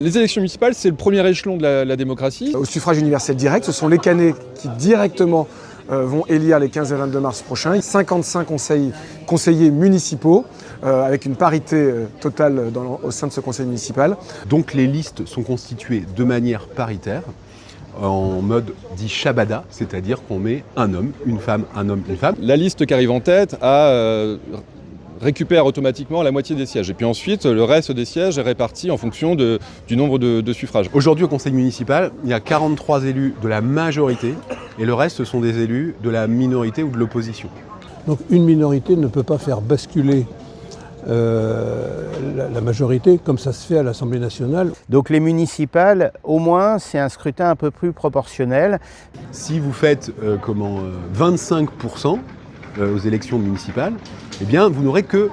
Les élections municipales, c'est le premier échelon de la démocratie. Au suffrage universel direct, ce sont les Canets qui directement vont élire les 15 et 22 mars prochains. 55 conseillers municipaux avec une parité totale au sein de ce conseil municipal. Donc les listes sont constituées de manière paritaire, en mode dit Shabada, c'est-à-dire qu'on met un homme, une femme, un homme, une femme. La liste qui arrive en tête récupère automatiquement la moitié des sièges. Et puis ensuite, le reste des sièges est réparti en fonction du nombre de suffrages. Aujourd'hui, au conseil municipal, il y a 43 élus de la majorité et le reste, ce sont des élus de la minorité ou de l'opposition. Donc une minorité ne peut pas faire basculer la majorité comme ça se fait à l'Assemblée nationale. Donc les municipales, au moins, c'est un scrutin un peu plus proportionnel. Si vous faites 25% aux élections municipales, eh bien, vous n'aurez que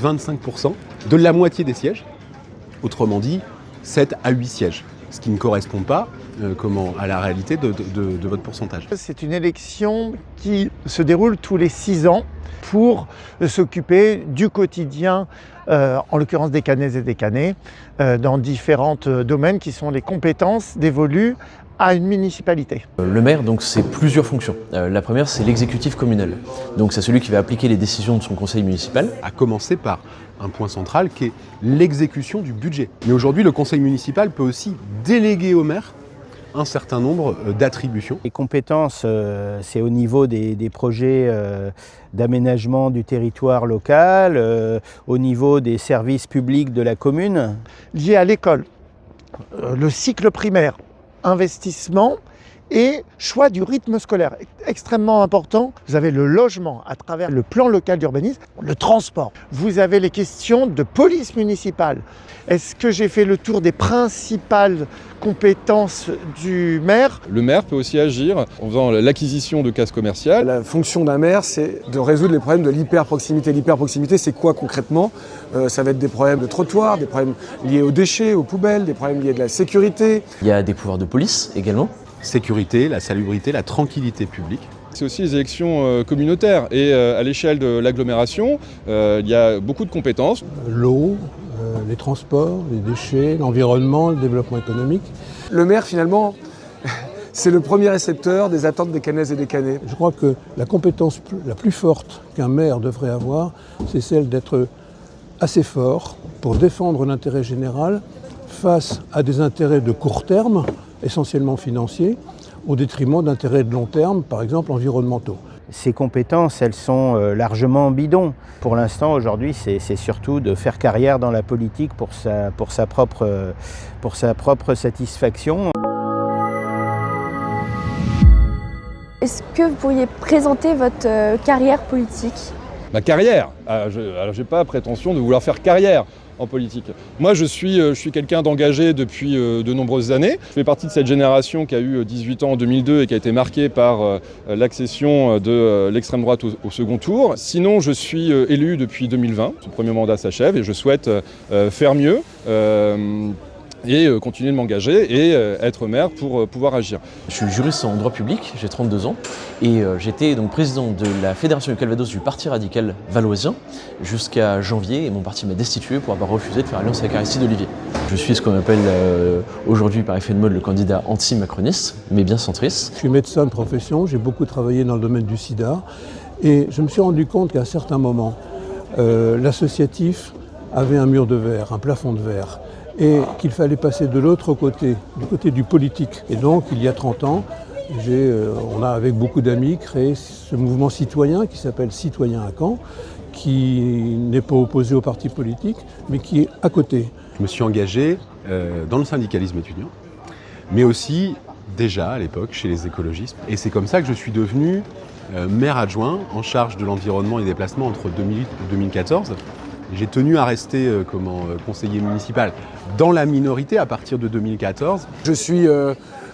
25% de la moitié des sièges, autrement dit 7 à 8 sièges, ce qui ne correspond pas à la réalité de votre pourcentage. C'est une élection qui se déroule tous les 6 ans pour s'occuper du quotidien, en l'occurrence des Canets et des Canets, dans différents domaines qui sont les compétences dévolues à une municipalité. Le maire, donc, c'est plusieurs fonctions. La première, c'est l'exécutif communal. Donc c'est celui qui va appliquer les décisions de son conseil municipal. À commencer par un point central qui est l'exécution du budget. Mais aujourd'hui, le conseil municipal peut aussi déléguer au maire un certain nombre d'attributions. Les compétences, c'est au niveau des projets d'aménagement du territoire local, au niveau des services publics de la commune. Lié à l'école, le cycle primaire, investissement et choix du rythme scolaire. Extrêmement important, vous avez le logement à travers le plan local d'urbanisme, le transport. Vous avez les questions de police municipale. Est-ce que j'ai fait le tour des principales compétences du maire? Le maire peut aussi agir en faisant l'acquisition de cases commerciales. La fonction d'un maire, c'est de résoudre les problèmes de l'hyperproximité. L'hyperproximité, c'est quoi concrètement? Ça va être des problèmes de trottoirs, des problèmes liés aux déchets, aux poubelles, des problèmes liés à de la sécurité. Il y a des pouvoirs de police également. Sécurité, la salubrité, la tranquillité publique. C'est aussi les élections communautaires et à l'échelle de l'agglomération, il y a beaucoup de compétences. L'eau, les transports, les déchets, l'environnement, le développement économique. Le maire, finalement, c'est le premier récepteur des attentes des Canaises et des Canets. Je crois que la compétence la plus forte qu'un maire devrait avoir, c'est celle d'être assez fort pour défendre l'intérêt général face à des intérêts de court terme, essentiellement financiers, au détriment d'intérêts de long terme, par exemple environnementaux. Ces compétences, elles sont largement bidons. Pour l'instant, aujourd'hui, c'est surtout de faire carrière dans la politique pour sa propre satisfaction. Est-ce que vous pourriez présenter votre carrière politique? Ma carrière, alors j'ai pas prétention de vouloir faire carrière en politique. Moi, je suis quelqu'un d'engagé depuis de nombreuses années. Je fais partie de cette génération qui a eu 18 ans en 2002 et qui a été marquée par l'accession de l'extrême droite au second tour. Sinon, je suis élu depuis 2020. Ce premier mandat s'achève et je souhaite faire mieux et continuer de m'engager et être maire pour pouvoir agir. Je suis juriste en droit public, j'ai 32 ans et j'étais donc président de la Fédération du Calvados du Parti radical valoisien jusqu'à janvier et mon parti m'a destitué pour avoir refusé de faire alliance avec Aristide Olivier. Je suis ce qu'on appelle aujourd'hui par effet de mode le candidat anti-macroniste mais bien centriste. Je suis médecin de profession, j'ai beaucoup travaillé dans le domaine du sida et je me suis rendu compte qu'à certains moments, l'associatif avait un mur de verre, un plafond de verre, et qu'il fallait passer de l'autre côté, du côté du politique. Et donc, il y a 30 ans, on a avec beaucoup d'amis créé ce mouvement citoyen qui s'appelle Citoyens à Caen, qui n'est pas opposé au parti politique, mais qui est à côté. Je me suis engagé dans le syndicalisme étudiant, mais aussi déjà à l'époque chez les écologistes. Et c'est comme ça que je suis devenu maire adjoint en charge de l'environnement et des déplacements entre 2008 et 2014. J'ai tenu à rester conseiller municipal dans la minorité à partir de 2014. Je suis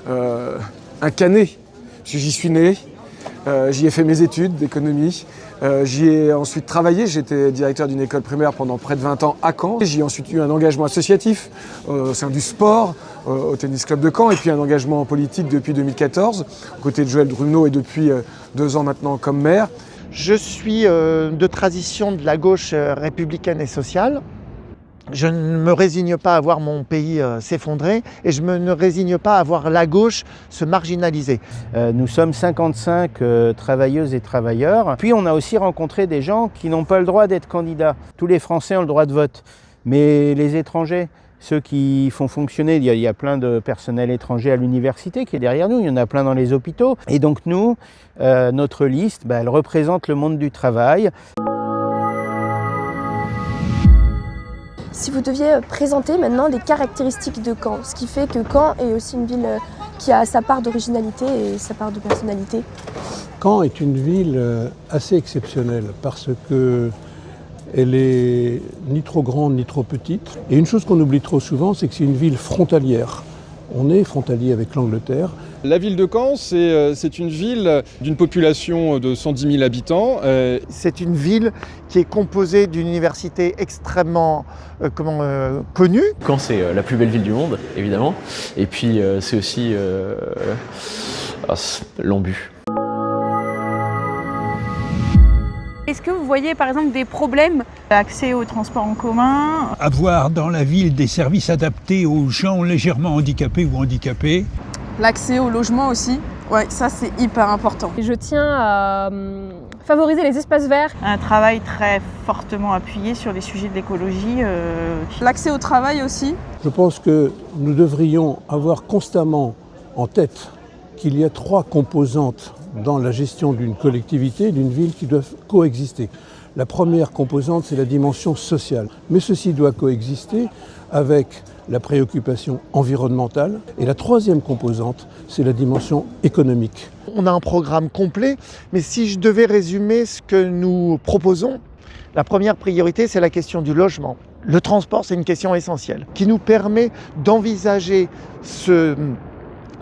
un Canet. J'y suis né, j'y ai fait mes études d'économie, j'y ai ensuite travaillé. J'étais directeur d'une école primaire pendant près de 20 ans à Caen. J'ai ensuite eu un engagement associatif au sein du sport, au tennis club de Caen, et puis un engagement politique depuis 2014, aux côtés de Joël Drumeneau et depuis 2 ans maintenant comme maire. Je suis de tradition de la gauche républicaine et sociale. Je ne me résigne pas à voir mon pays s'effondrer et je ne me résigne pas à voir la gauche se marginaliser. Nous sommes 55 travailleuses et travailleurs. Puis on a aussi rencontré des gens qui n'ont pas le droit d'être candidats. Tous les Français ont le droit de vote, mais les étrangers, ceux qui font fonctionner, il y a plein de personnel étranger à l'université qui est derrière nous, il y en a plein dans les hôpitaux. Et donc nous, notre liste, elle représente le monde du travail. Si vous deviez présenter maintenant les caractéristiques de Caen, ce qui fait que Caen est aussi une ville qui a sa part d'originalité et sa part de personnalité. Caen est une ville assez exceptionnelle parce que elle est ni trop grande ni trop petite. Et une chose qu'on oublie trop souvent, c'est que c'est une ville frontalière. On est frontalier avec l'Angleterre. La ville de Caen, c'est une ville d'une population de 110 000 habitants. C'est une ville qui est composée d'une université extrêmement connue. Caen, c'est la plus belle ville du monde, évidemment. Et puis, c'est aussi l'Ambu. Est-ce que vous voyez par exemple des problèmes d'accès aux transports en commun? Avoir dans la ville des services adaptés aux gens légèrement handicapés ou handicapés. L'accès au logement aussi, ouais, ça c'est hyper important. Et je tiens à favoriser les espaces verts. Un travail très fortement appuyé sur les sujets de l'écologie. L'accès au travail aussi. Je pense que nous devrions avoir constamment en tête qu'il y a 3 composantes dans la gestion d'une collectivité, d'une ville qui doivent coexister. La première composante, c'est la dimension sociale. Mais ceci doit coexister avec la préoccupation environnementale. Et la troisième composante, c'est la dimension économique. On a un programme complet, mais si je devais résumer ce que nous proposons, la première priorité, c'est la question du logement. Le transport, c'est une question essentielle qui nous permet d'envisager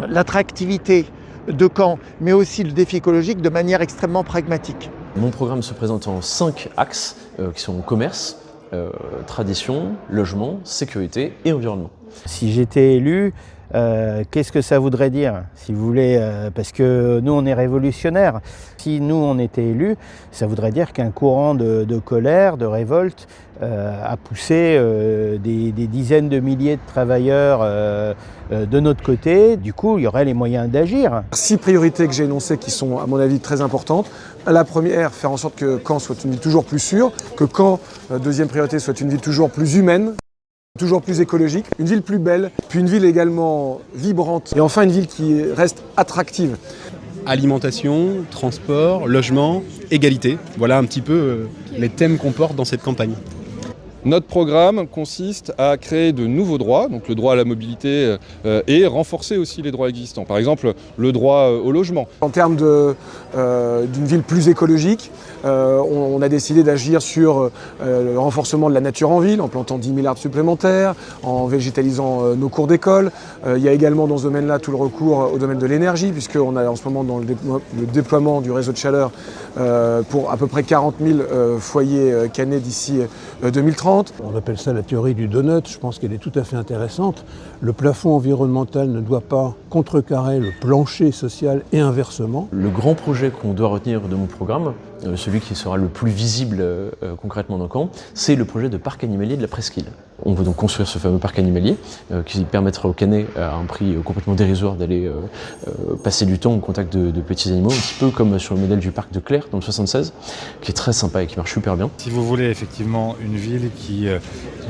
l'attractivité de Caen, mais aussi le défi écologique de manière extrêmement pragmatique. Mon programme se présente en 5 axes qui sont commerce, tradition, logement, sécurité et environnement. Si j'étais élu, qu'est-ce que ça voudrait dire, si vous voulez, parce que nous on est révolutionnaires. Si nous on était élus, ça voudrait dire qu'un courant de colère, de révolte a poussé des dizaines de milliers de travailleurs de notre côté. Du coup, il y aurait les moyens d'agir. 6 priorités que j'ai énoncées qui sont à mon avis très importantes. La première, faire en sorte que Caen soit une ville toujours plus sûre, que Caen, deuxième priorité, soit une ville toujours plus humaine, toujours plus écologique, une ville plus belle, puis une ville également vibrante et enfin une ville qui reste attractive. Alimentation, transport, logement, égalité. Voilà un petit peu les thèmes qu'on porte dans cette campagne. Notre programme consiste à créer de nouveaux droits, donc le droit à la mobilité et renforcer aussi les droits existants. Par exemple, le droit au logement. En termes d'une ville plus écologique, on a décidé d'agir sur le renforcement de la nature en ville, en plantant 10 000 arbres supplémentaires, en végétalisant nos cours d'école. Il y a également dans ce domaine-là tout le recours au domaine de l'énergie, puisqu'on a en ce moment dans le déploiement du réseau de chaleur pour à peu près 40 000 foyers cannés d'ici 2030. On appelle ça la théorie du donut, je pense qu'elle est tout à fait intéressante. Le plafond environnemental ne doit pas contrecarrer le plancher social et inversement. Le grand projet qu'on doit retenir de mon programme, celui qui sera le plus visible concrètement dans Caen, c'est le projet de parc animalier de la Presqu'île. On veut donc construire ce fameux parc animalier qui permettra aux Cannais, à un prix complètement dérisoire, d'aller passer du temps au contact de petits animaux, un petit peu comme sur le modèle du parc de Clerc dans le 76, qui est très sympa et qui marche super bien. Si vous voulez effectivement une ville qui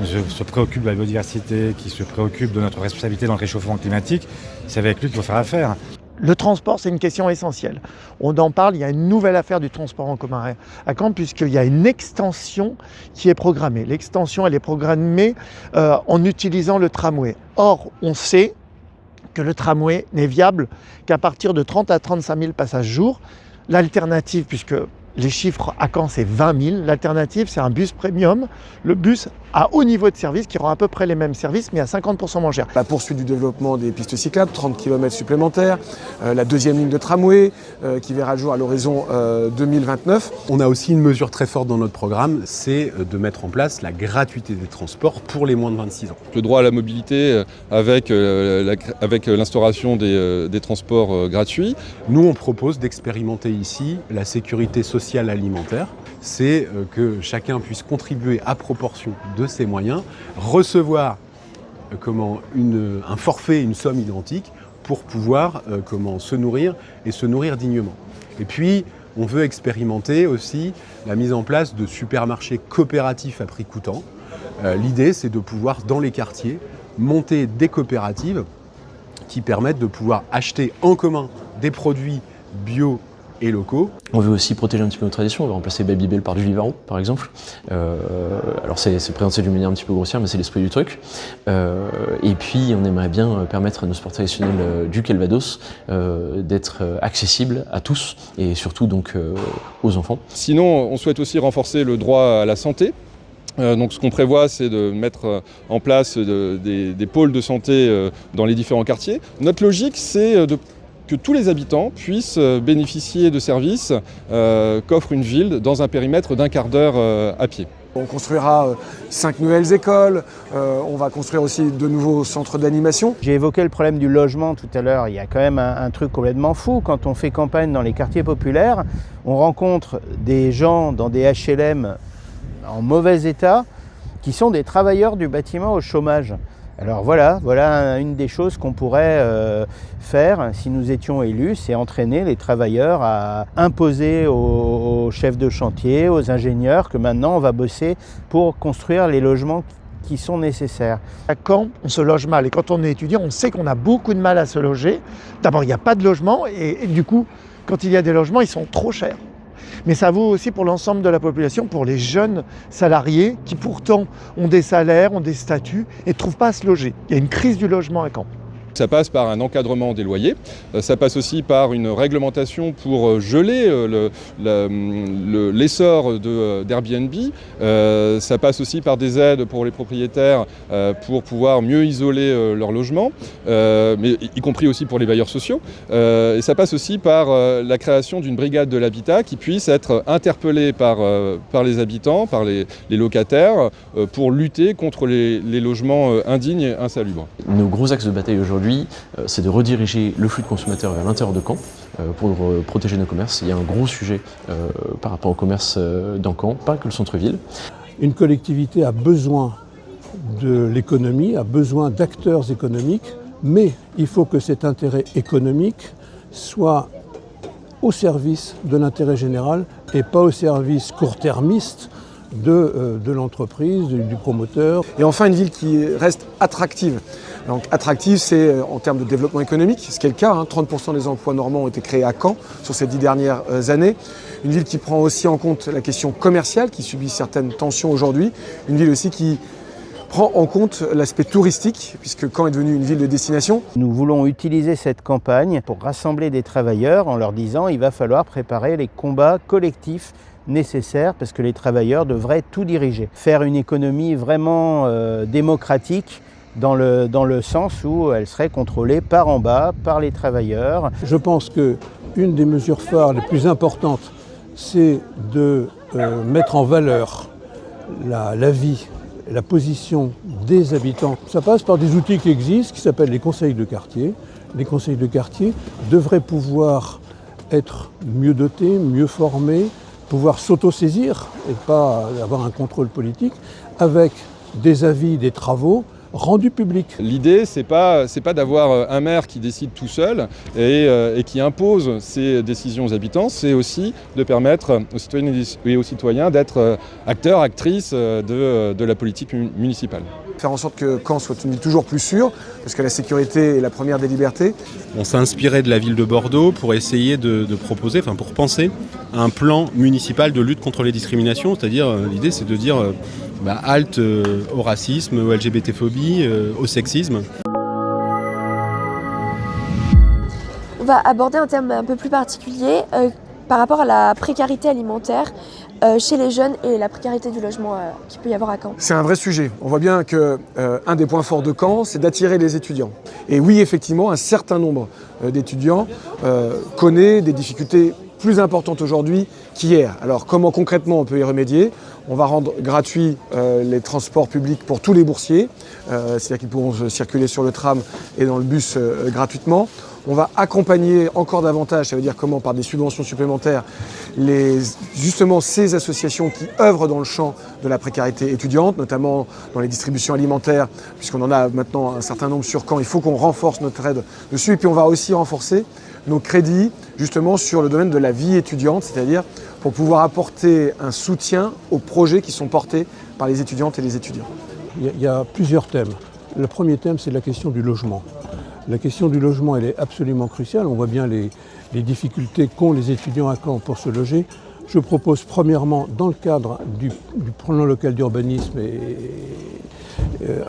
se préoccupe de la biodiversité, qui se préoccupe de notre responsabilité dans le réchauffement climatique, c'est avec lui qu'il faut faire affaire. Le transport, c'est une question essentielle. On en parle, il y a une nouvelle affaire du transport en commun à Caen, puisqu'il y a une extension qui est programmée. L'extension, elle est programmée en utilisant le tramway. Or, on sait que le tramway n'est viable qu'à partir de 30 à 35 000 passages jour. L'alternative, puisque les chiffres à Caen, c'est 20 000. L'alternative, c'est un bus premium. Le bus à haut niveau de service qui rend à peu près les mêmes services, mais à 50% moins cher. La poursuite du développement des pistes cyclables, 30 km supplémentaires, la deuxième ligne de tramway qui verra le jour à l'horizon 2029. On a aussi une mesure très forte dans notre programme, c'est de mettre en place la gratuité des transports pour les moins de 26 ans. Le droit à la mobilité avec l'instauration des transports gratuits. Nous, on propose d'expérimenter ici la sécurité sociale alimentaire c'est que chacun puisse contribuer à proportion de ses moyens, recevoir un forfait, une somme identique pour pouvoir se nourrir et se nourrir dignement. Et puis, on veut expérimenter aussi la mise en place de supermarchés coopératifs à prix coûtant. L'idée, c'est de pouvoir, dans les quartiers, monter des coopératives qui permettent de pouvoir acheter en commun des produits bio et locaux. On veut aussi protéger un petit peu nos traditions, on va remplacer Babybel par du Livaro, par exemple. Alors c'est présenté d'une manière un petit peu grossière, mais c'est l'esprit du truc. Et puis on aimerait bien permettre à nos sports traditionnels du Calvados d'être accessibles à tous, et surtout donc aux enfants. Sinon, on souhaite aussi renforcer le droit à la santé. Donc ce qu'on prévoit, c'est de mettre en place des pôles de santé dans les différents quartiers. Notre logique, c'est que tous les habitants puissent bénéficier de services qu'offre une ville dans un périmètre d'un quart d'heure à pied. On construira 5 nouvelles écoles, on va construire aussi de nouveaux centres d'animation. J'ai évoqué le problème du logement tout à l'heure. Il y a quand même un truc complètement fou. Quand on fait campagne dans les quartiers populaires, on rencontre des gens dans des HLM en mauvais état qui sont des travailleurs du bâtiment au chômage. Alors voilà une des choses qu'on pourrait faire si nous étions élus, c'est entraîner les travailleurs à imposer aux chefs de chantier, aux ingénieurs, que maintenant on va bosser pour construire les logements qui sont nécessaires. À Caen, on se loge mal et quand on est étudiant, on sait qu'on a beaucoup de mal à se loger. D'abord, il n'y a pas de logement et du coup, quand il y a des logements, ils sont trop chers. Mais ça vaut aussi pour l'ensemble de la population, pour les jeunes salariés qui pourtant ont des salaires, ont des statuts et ne trouvent pas à se loger. Il y a une crise du logement à Caen. Ça passe par un encadrement des loyers, ça passe aussi par une réglementation pour geler l'essor d'Airbnb, ça passe aussi par des aides pour les propriétaires pour pouvoir mieux isoler leur logement, mais y compris aussi pour les bailleurs sociaux. Et ça passe aussi par la création d'une brigade de l'habitat qui puisse être interpellée par les habitants, par les locataires, pour lutter contre les logements indignes et insalubres. Nos gros axes de bataille aujourd'hui, c'est de rediriger le flux de consommateurs vers l'intérieur de Caen pour protéger nos commerces. Il y a un gros sujet par rapport au commerce dans Caen, pas que le centre-ville. Une collectivité a besoin de l'économie, a besoin d'acteurs économiques, mais il faut que cet intérêt économique soit au service de l'intérêt général et pas au service court-termiste de l'entreprise, du promoteur. Et enfin, une ville qui reste attractive. Donc attractive, c'est en termes de développement économique, ce qui est le cas. 30% des emplois normands ont été créés à Caen sur ces 10 dernières années. Une ville qui prend aussi en compte la question commerciale, qui subit certaines tensions aujourd'hui. Une ville aussi qui prend en compte l'aspect touristique, puisque Caen est devenue une ville de destination. Nous voulons utiliser cette campagne pour rassembler des travailleurs en leur disant qu'il va falloir préparer les combats collectifs nécessaires parce que les travailleurs devraient tout diriger. Faire une économie vraiment démocratique dans le sens où elle serait contrôlée par en bas, par les travailleurs. Je pense qu'une des mesures phares les plus importantes, c'est de mettre en valeur la vie, la position des habitants. Ça passe par des outils qui existent, qui s'appellent les conseils de quartier. Les conseils de quartier devraient pouvoir être mieux dotés, mieux formés, pouvoir s'auto-saisir et pas avoir un contrôle politique, avec des avis, des travaux rendu public. L'idée, c'est pas d'avoir un maire qui décide tout seul et qui impose ses décisions aux habitants, c'est aussi de permettre aux citoyennes et aux citoyens d'être acteurs, actrices de la politique municipale. Faire en sorte que Caen soit une ville toujours plus sûre, parce que la sécurité est la première des libertés. On s'est inspiré de la ville de Bordeaux pour essayer de proposer, pour penser un plan municipal de lutte contre les discriminations, c'est-à-dire l'idée c'est de dire halte au racisme, aux LGBT-phobie, au sexisme. On va aborder un thème un peu plus particulier par rapport à la précarité alimentaire chez les jeunes et la précarité du logement qu'il peut y avoir à Caen. C'est un vrai sujet. On voit bien qu'un des points forts de Caen, c'est d'attirer les étudiants. Et oui, effectivement, un certain nombre d'étudiants connaît des difficultés plus importantes aujourd'hui qu'hier. Alors comment concrètement on peut y remédier ? On va rendre gratuits les transports publics pour tous les boursiers, c'est-à-dire qu'ils pourront circuler sur le tram et dans le bus gratuitement. On va accompagner encore davantage, ça veut dire comment, par des subventions supplémentaires, justement ces associations qui œuvrent dans le champ de la précarité étudiante, notamment dans les distributions alimentaires, puisqu'on en a maintenant un certain nombre sur Caen. Il faut qu'on renforce notre aide dessus. Et puis on va aussi renforcer nos crédits justement sur le domaine de la vie étudiante, c'est-à-dire pour pouvoir apporter un soutien aux projets qui sont portés par les étudiantes et les étudiants. Il y a plusieurs thèmes. Le premier thème, c'est la question du logement. La question du logement, elle est absolument cruciale. On voit bien les difficultés qu'ont les étudiants à Caen pour se loger. Je propose premièrement, dans le cadre du plan local d'urbanisme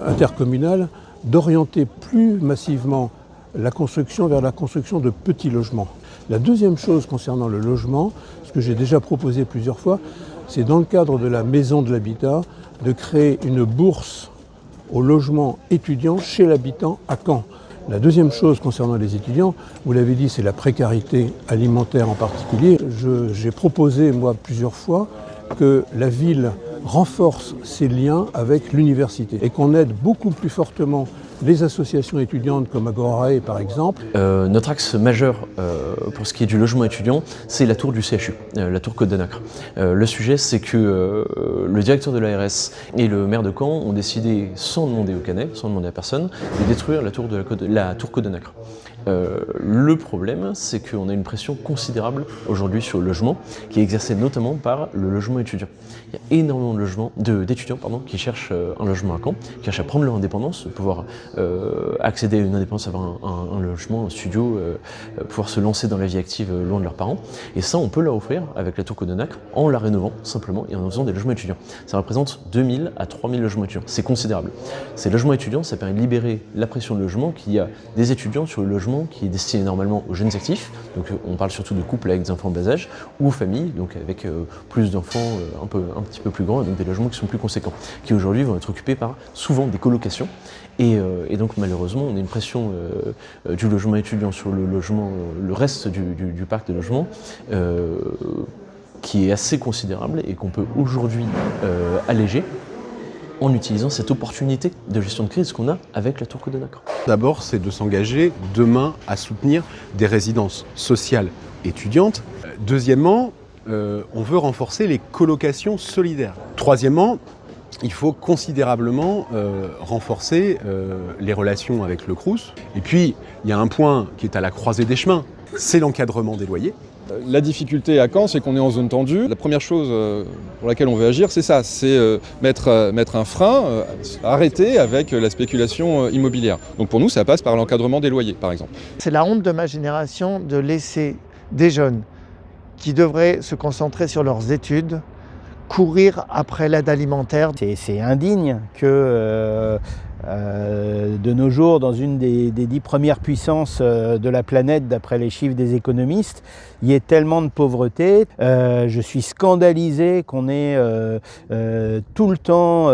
intercommunal, d'orienter plus massivement la construction vers la construction de petits logements. La deuxième chose concernant le logement, ce que j'ai déjà proposé plusieurs fois, c'est dans le cadre de la maison de l'habitat, de créer une bourse au logement étudiant chez l'habitant à Caen. La deuxième chose concernant les étudiants, vous l'avez dit, c'est la précarité alimentaire en particulier. J'ai proposé, moi, plusieurs fois, que la ville renforce ses liens avec l'université et qu'on aide beaucoup plus fortement les associations étudiantes comme Agorae par exemple. Notre axe majeur pour ce qui est du logement étudiant, c'est la tour du CHU, la tour Côte d'Anacre. Le sujet, c'est que le directeur de l'ARS et le maire de Caen ont décidé, sans demander au Canet, sans demander à personne, de détruire la tour Côte d'Anacre. Le problème, c'est qu'on a une pression considérable aujourd'hui sur le logement, qui est exercée notamment par le logement étudiant. Il y a énormément d'étudiants qui cherchent un logement à Caen, qui cherchent à prendre leur indépendance, pouvoir accéder à une indépendance, avoir un logement, un studio, pouvoir se lancer dans la vie active loin de leurs parents. Et ça, on peut leur offrir avec la tour Côte d'Anacre en la rénovant simplement et en faisant des logements étudiants. Ça représente 2000 à 3000 logements étudiants. C'est considérable. Ces logements étudiants, ça permet de libérer la pression de logement qu'il y a des étudiants sur le logement qui est destiné normalement aux jeunes actifs, donc on parle surtout de couples avec des enfants en bas âge, ou aux familles, donc avec plus d'enfants un petit peu plus grands, et donc des logements qui sont plus conséquents, qui aujourd'hui vont être occupés par souvent des colocations, et donc malheureusement on a une pression du logement étudiant sur le reste du parc de logements, qui est assez considérable et qu'on peut aujourd'hui alléger en utilisant cette opportunité de gestion de crise qu'on a avec la tour Côte d'Anacre. D'abord, c'est de s'engager demain à soutenir des résidences sociales étudiantes. Deuxièmement, on veut renforcer les colocations solidaires. Troisièmement, il faut considérablement renforcer les relations avec le Crous. Et puis, il y a un point qui est à la croisée des chemins, c'est l'encadrement des loyers. La difficulté à Caen, c'est qu'on est en zone tendue. La première chose pour laquelle on veut agir, c'est ça, c'est mettre un frein, arrêter avec la spéculation immobilière. Donc pour nous, ça passe par l'encadrement des loyers, par exemple. C'est la honte de ma génération de laisser des jeunes qui devraient se concentrer sur leurs études, courir après l'aide alimentaire. C'est indigne que de nos jours, dans une des 10 premières puissances de la planète, d'après les chiffres des économistes, il y ait tellement de pauvreté. Je suis scandalisé qu'on ait tout le temps,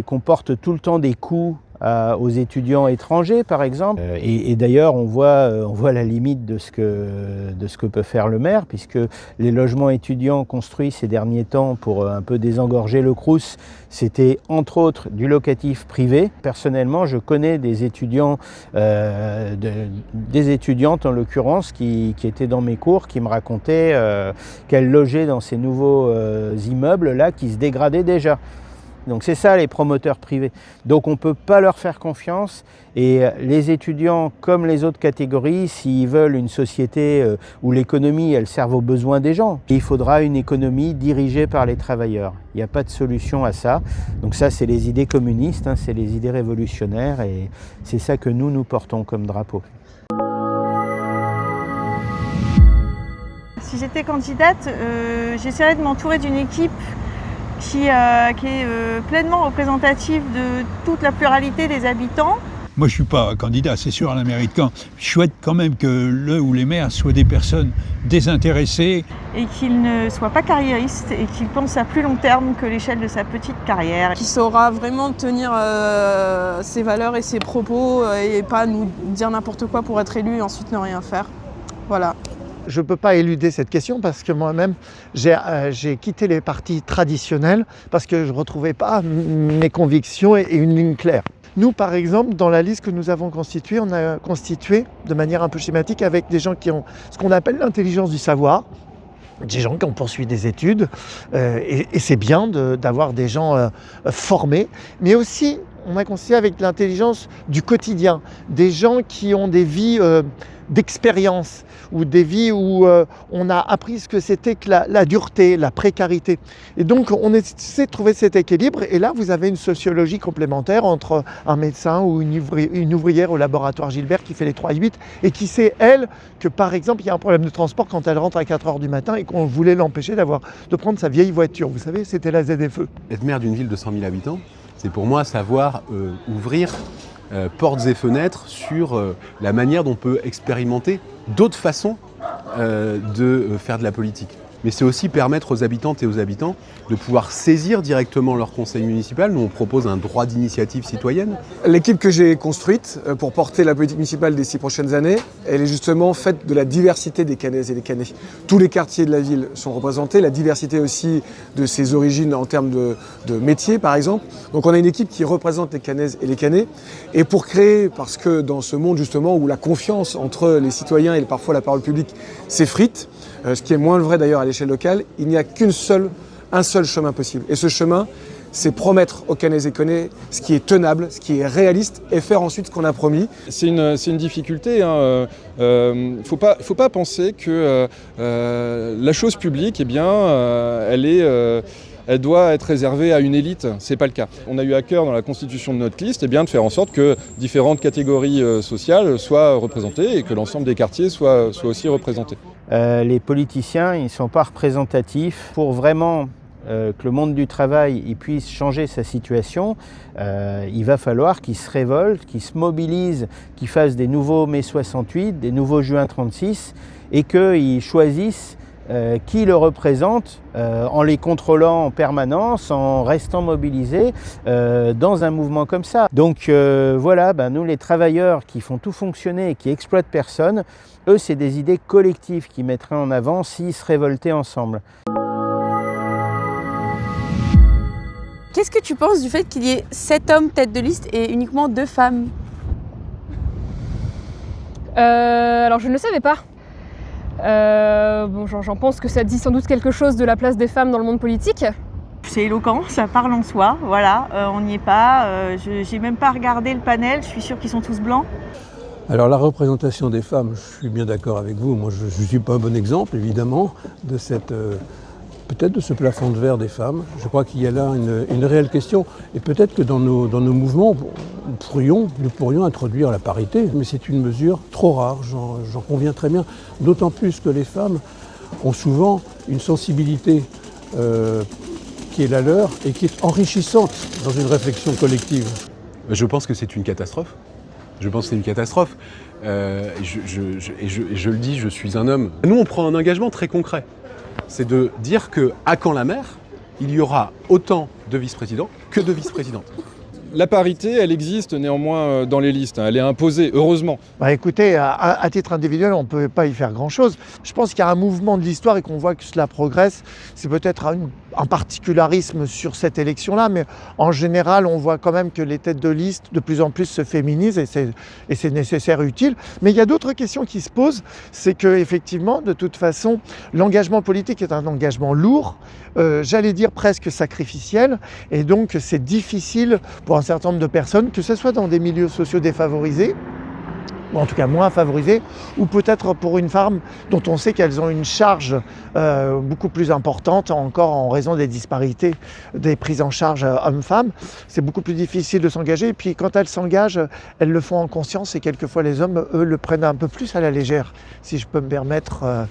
qu'on porte tout le temps des coûts aux étudiants étrangers, par exemple. Et d'ailleurs, on voit la limite de ce que peut faire le maire, puisque les logements étudiants construits ces derniers temps pour un peu désengorger le Crous, c'était entre autres du locatif privé. Personnellement, je connais des étudiants, des étudiantes en l'occurrence, qui étaient dans mes cours, qui me racontaient qu'elles logeaient dans ces nouveaux immeubles-là qui se dégradaient déjà. Donc c'est ça les promoteurs privés. Donc on ne peut pas leur faire confiance et les étudiants comme les autres catégories, s'ils veulent une société où l'économie elle serve aux besoins des gens, il faudra une économie dirigée par les travailleurs. Il n'y a pas de solution à ça. Donc ça c'est les idées communistes, hein, c'est les idées révolutionnaires et c'est ça que nous portons comme drapeau. Si j'étais candidate, j'essaierais de m'entourer d'une équipe qui est pleinement représentative de toute la pluralité des habitants. Moi, je ne suis pas candidat, c'est sûr, à la mairie de Caen. Je souhaite quand même que le ou les maires soient des personnes désintéressées. Et qu'ils ne soient pas carriéristes et qu'ils pensent à plus long terme que l'échelle de sa petite carrière. Qui saura vraiment tenir ses valeurs et ses propos et pas nous dire n'importe quoi pour être élu et ensuite ne rien faire. Voilà. Je ne peux pas éluder cette question parce que moi-même, j'ai quitté les partis traditionnels parce que je ne retrouvais pas mes convictions et une ligne claire. Nous, par exemple, dans la liste que nous avons constituée, on a constitué de manière un peu schématique avec des gens qui ont ce qu'on appelle l'intelligence du savoir, des gens qui ont poursuivi des études, et c'est bien d'avoir des gens formés, mais aussi on a constitué avec l'intelligence du quotidien, des gens qui ont des vies d'expérience ou des vies où on a appris ce que c'était que la dureté, la précarité. Et donc on essaie de trouver cet équilibre et là vous avez une sociologie complémentaire entre un médecin ou une ouvrière au laboratoire Gilbert qui fait les 3-8 et qui sait elle que par exemple il y a un problème de transport quand elle rentre à 4h du matin et qu'on voulait l'empêcher de prendre sa vieille voiture. Vous savez, c'était la ZFE. Être maire d'une ville de 100 000 habitants, c'est pour moi savoir ouvrir portes et fenêtres sur la manière dont on peut expérimenter d'autres façons de faire de la politique. Mais c'est aussi permettre aux habitantes et aux habitants de pouvoir saisir directement leur conseil municipal. Nous, on propose un droit d'initiative citoyenne. L'équipe que j'ai construite pour porter la politique municipale des 6 prochaines années, elle est justement faite de la diversité des Cannaises et des Cannais. Tous les quartiers de la ville sont représentés, la diversité aussi de ses origines en termes de métiers, par exemple. Donc on a une équipe qui représente les Cannaises et les Cannais. Et pour créer, parce que dans ce monde justement où la confiance entre les citoyens et parfois la parole publique s'effrite, ce qui est moins vrai d'ailleurs à l'échelle locale, il n'y a un seul chemin possible. Et ce chemin, c'est promettre aux Cannaises et Cannais ce qui est tenable, ce qui est réaliste et faire ensuite ce qu'on a promis. C'est une difficulté. Faut pas penser que la chose publique, eh bien, elle doit être réservée à une élite. C'est pas le cas. On a eu à cœur dans la constitution de notre liste de faire en sorte que différentes catégories sociales soient représentées et que l'ensemble des quartiers soient aussi représentés. Les politiciens, ils ne sont pas représentatifs pour vraiment que le monde du travail puisse changer sa situation. Il va falloir qu'ils se révoltent, qu'ils se mobilisent, qu'ils fassent des nouveaux mai 68, des nouveaux juin 36 et qu'ils choisissent qui le représente en les contrôlant en permanence, en restant mobilisés dans un mouvement comme ça. Donc voilà, nous les travailleurs qui font tout fonctionner et qui exploitent personne, eux c'est des idées collectives qu'ils mettraient en avant s'ils se révoltaient ensemble. Qu'est-ce que tu penses du fait qu'il y ait 7 hommes tête de liste et uniquement 2 femmes? Alors je ne le savais pas. J'en pense que ça dit sans doute quelque chose de la place des femmes dans le monde politique. C'est éloquent, ça parle en soi, voilà, on n'y est pas, j'ai même pas regardé le panel, je suis sûre qu'ils sont tous blancs. Alors la représentation des femmes, je suis bien d'accord avec vous, moi je ne suis pas un bon exemple évidemment de cette... peut-être de ce plafond de verre des femmes. Je crois qu'il y a là une réelle question. Et peut-être que dans nos mouvements, nous pourrions introduire la parité, mais c'est une mesure trop rare, j'en conviens très bien. D'autant plus que les femmes ont souvent une sensibilité qui est la leur et qui est enrichissante dans une réflexion collective. Je pense que c'est une catastrophe. Je pense que c'est une catastrophe. Je le dis, je suis un homme. Nous, on prend un engagement très concret. C'est de dire qu'à Caen-la-Mer, il y aura autant de vice-présidents que de vice-présidentes. La parité, elle existe néanmoins dans les listes, elle est imposée, heureusement. Écoutez, à titre individuel, on ne peut pas y faire grand-chose. Je pense qu'il y a un mouvement de l'histoire et qu'on voit que cela progresse. C'est peut-être un particularisme sur cette élection-là, mais en général, on voit quand même que les têtes de liste de plus en plus se féminisent et c'est nécessaire et utile. Mais il y a d'autres questions qui se posent. C'est qu'effectivement, de toute façon, l'engagement politique est un engagement lourd, j'allais dire presque sacrificiel, et donc c'est difficile pour un certain nombre de personnes, que ce soit dans des milieux sociaux défavorisés, ou en tout cas moins favorisés, ou peut-être pour une femme dont on sait qu'elles ont une charge beaucoup plus importante encore en raison des disparités des prises en charge hommes-femmes. C'est beaucoup plus difficile de s'engager, et puis quand elles s'engagent, elles le font en conscience, et quelquefois les hommes, eux, le prennent un peu plus à la légère, si je peux me permettre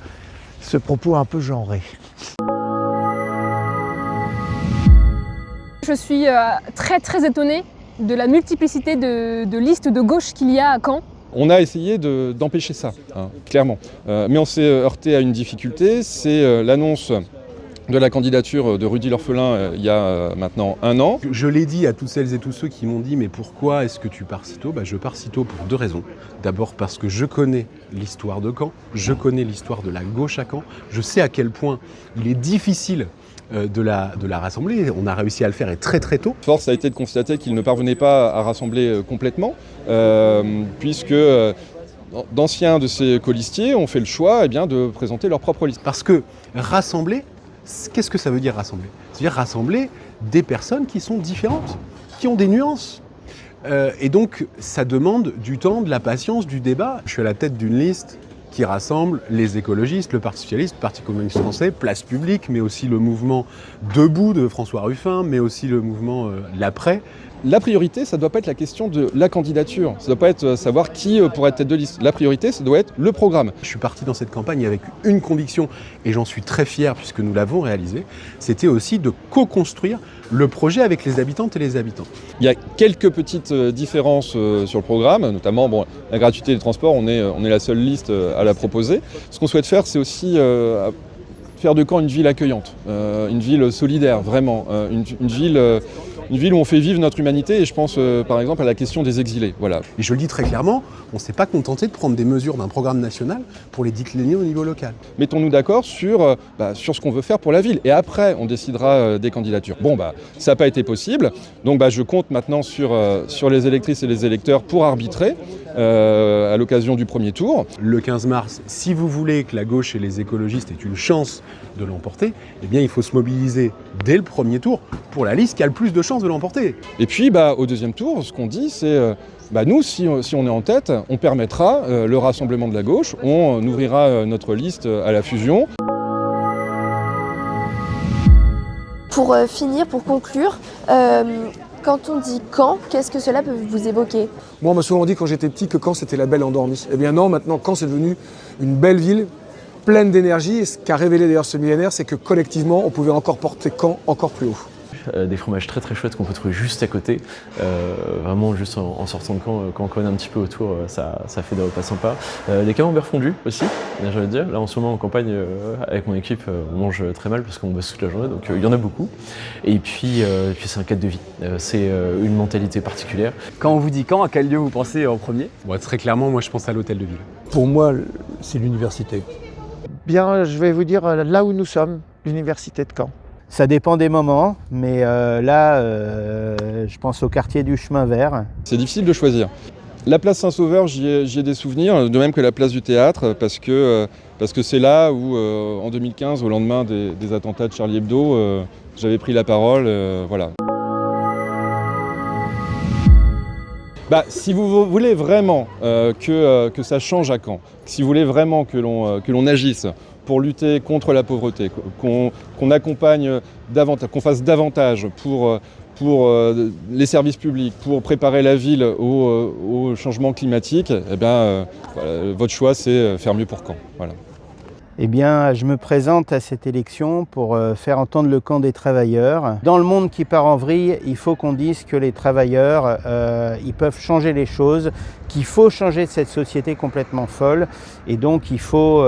ce propos un peu genré. Je suis très étonnée de la multiplicité de listes de gauche qu'il y a à Caen. On a essayé d'empêcher ça, clairement. Mais on s'est heurté à une difficulté, c'est l'annonce de la candidature de Rudy L'Orphelin il y a maintenant 1 an. Je l'ai dit à toutes celles et tous ceux qui m'ont dit « mais pourquoi est-ce que tu pars si tôt ?» Je pars si tôt pour 2 raisons. D'abord parce que je connais l'histoire de Caen, je connais l'histoire de la gauche à Caen, je sais à quel point il est difficile de la rassembler. On a réussi à le faire et très très tôt. Force a été de constater qu'ils ne parvenaient pas à rassembler complètement, puisque d'anciens de ces colistiers ont fait le choix de présenter leur propre liste. Parce que rassembler, qu'est-ce que ça veut dire rassembler? Ça veut dire rassembler des personnes qui sont différentes, qui ont des nuances. Et donc ça demande du temps, de la patience, du débat. Je suis à la tête d'une liste qui rassemble les écologistes, le Parti socialiste, le Parti communiste français, Place publique, mais aussi le mouvement Debout de François Ruffin, mais aussi le mouvement L'Après. La priorité, ça ne doit pas être la question de la candidature, ça ne doit pas être savoir qui pourrait être tête de liste. La priorité, ça doit être le programme. Je suis parti dans cette campagne avec une conviction, et j'en suis très fier puisque nous l'avons réalisé, c'était aussi de co-construire le projet avec les habitantes et les habitants. Il y a quelques petites différences sur le programme, notamment la gratuité des transports, on est la seule liste à la proposer. Ce qu'on souhaite faire, c'est aussi faire de Caen une ville accueillante, une ville solidaire, vraiment, une ville où on fait vivre notre humanité, et je pense par exemple à la question des exilés. Voilà. Et je le dis très clairement, on ne s'est pas contenté de prendre des mesures d'un programme national pour les décliner au niveau local. Mettons-nous d'accord sur ce qu'on veut faire pour la ville, et après on décidera des candidatures. Ça n'a pas été possible, donc je compte maintenant sur les électrices et les électeurs pour arbitrer à l'occasion du premier tour. Le 15 mars, si vous voulez que la gauche et les écologistes aient une chance de l'emporter, eh bien il faut se mobiliser dès le premier tour pour la liste qui a le plus de chances de l'emporter. Et puis au deuxième tour, ce qu'on dit, c'est nous, si on est en tête, on permettra le rassemblement de la gauche, on ouvrira notre liste à la fusion. Pour finir, pour conclure, quand on dit Caen, qu'est-ce que cela peut vous évoquer? Moi, on m'a souvent dit quand j'étais petit que Caen c'était la belle endormie. Eh bien non, maintenant Caen c'est devenu une belle ville, pleine d'énergie, et ce qu'a révélé d'ailleurs ce millénaire, c'est que collectivement on pouvait encore porter Caen encore plus haut. Des fromages très très chouettes qu'on peut trouver juste à côté, vraiment juste en sortant de Caen, quand on connaît un petit peu autour, ça fait des repas sympas. Des camemberts fondus aussi, j'ai envie de dire. Là en ce moment en campagne, avec mon équipe, on mange très mal parce qu'on bosse toute la journée, donc il y en a beaucoup. Et puis c'est un cadre de vie, c'est une mentalité particulière. Quand on vous dit Caen, à quel lieu vous pensez en premier? Très clairement, moi je pense à l'hôtel de ville. Pour moi, c'est l'université. Bien, je vais vous dire là où nous sommes, l'université de Caen. Ça dépend des moments, mais je pense au quartier du Chemin Vert. C'est difficile de choisir. La place Saint-Sauveur, j'y ai des souvenirs, de même que la place du Théâtre, parce que c'est là où, en 2015, au lendemain des attentats de Charlie Hebdo, j'avais pris la parole, voilà. Si vous voulez vraiment que ça change à Caen, si vous voulez vraiment que l'on agisse pour lutter contre la pauvreté, qu'on accompagne davantage, qu'on fasse davantage pour les services publics, pour préparer la ville au changement climatique, votre choix c'est faire mieux pour Caen. Voilà. Eh bien, je me présente à cette élection pour faire entendre le camp des travailleurs. Dans le monde qui part en vrille, il faut qu'on dise que les travailleurs, ils peuvent changer les choses, qu'il faut changer cette société complètement folle. Et donc, il faut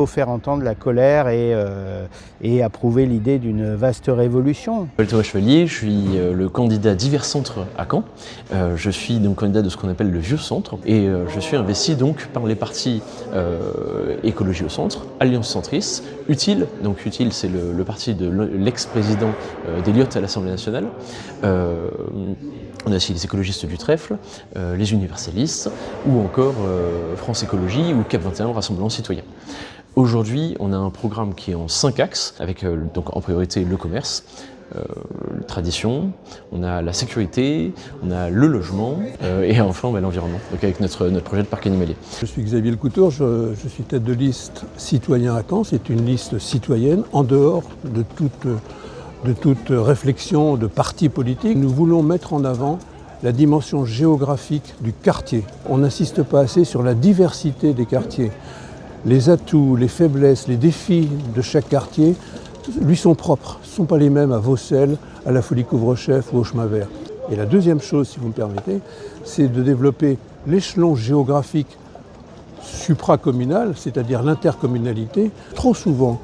faire entendre la colère et approuver l'idée d'une vaste révolution. Je m'appelle Thomas Chevalier, je suis le candidat divers centres à Caen. Je suis donc candidat de ce qu'on appelle le vieux centre. Et je suis investi donc par les partis Écologie au centre, Alliance centriste, Utile. Donc Utile, c'est le parti de l'ex-président d'Eliott à l'Assemblée nationale. On a aussi les écologistes du Trèfle, les universalistes, ou encore France Écologie ou Cap 21, Rassemblement Citoyen. Aujourd'hui, on a un programme qui est en 5 axes, avec donc en priorité le commerce, la tradition, on a la sécurité, on a le logement et enfin l'environnement, donc avec notre projet de parc animalier. Je suis Xavier Lecoutour, je suis tête de liste citoyen à Caen. C'est une liste citoyenne en dehors de toute réflexion de parti politique. Nous voulons mettre en avant la dimension géographique du quartier. On n'insiste pas assez sur la diversité des quartiers. Les atouts, les faiblesses, les défis de chaque quartier lui sont propres, ne sont pas les mêmes à Vaucelles, à la Folie Couvre-Chef ou au Chemin Vert. Et la deuxième chose, si vous me permettez, c'est de développer l'échelon géographique supracommunal, c'est-à-dire l'intercommunalité. Trop souvent,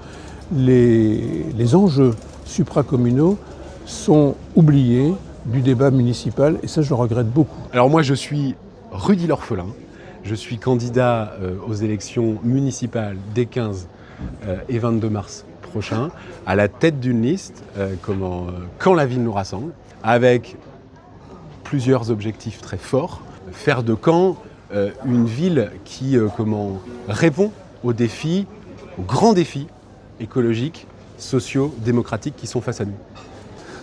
les enjeux supracommunaux sont oubliés du débat municipal et ça, je le regrette beaucoup. Alors moi, je suis Rudy l'orphelin. Je suis candidat aux élections municipales des 15 et 22 mars prochain à la tête d'une liste, Quand la ville nous rassemble, avec plusieurs objectifs très forts. Faire de Caen une ville qui répond aux grands défis écologiques, sociaux, démocratiques qui sont face à nous.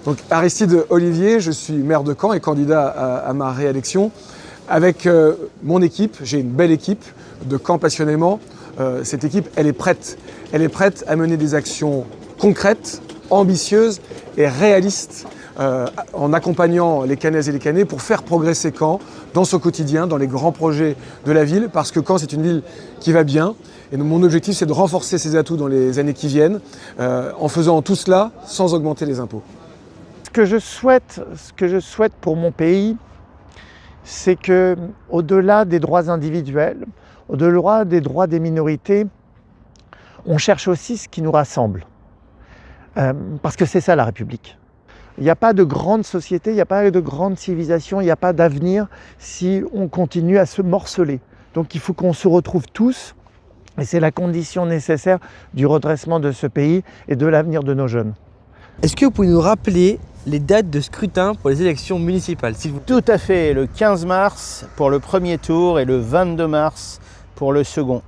Donc Aristide Olivier, je suis maire de Caen et candidat à ma réélection. Avec mon équipe, j'ai une belle équipe de Caen passionnément. Cette équipe, elle est prête. Elle est prête à mener des actions concrètes, ambitieuses et réalistes en accompagnant les Cannaises et les Cannais pour faire progresser Caen dans son quotidien, dans les grands projets de la ville, parce que Caen, c'est une ville qui va bien. Et mon objectif, c'est de renforcer ses atouts dans les années qui viennent, en faisant tout cela sans augmenter les impôts. Ce que je souhaite pour mon pays, c'est que, au-delà des droits individuels, au-delà des droits des minorités, on cherche aussi ce qui nous rassemble. Parce que c'est ça la République. Il n'y a pas de grande société, il n'y a pas de grande civilisation, il n'y a pas d'avenir si on continue à se morceler. Donc il faut qu'on se retrouve tous, et c'est la condition nécessaire du redressement de ce pays et de l'avenir de nos jeunes. Est-ce que vous pouvez nous rappeler les dates de scrutin pour les élections municipales, s'il vous plaît? Tout à fait, le 15 mars pour le premier tour et le 22 mars pour le second.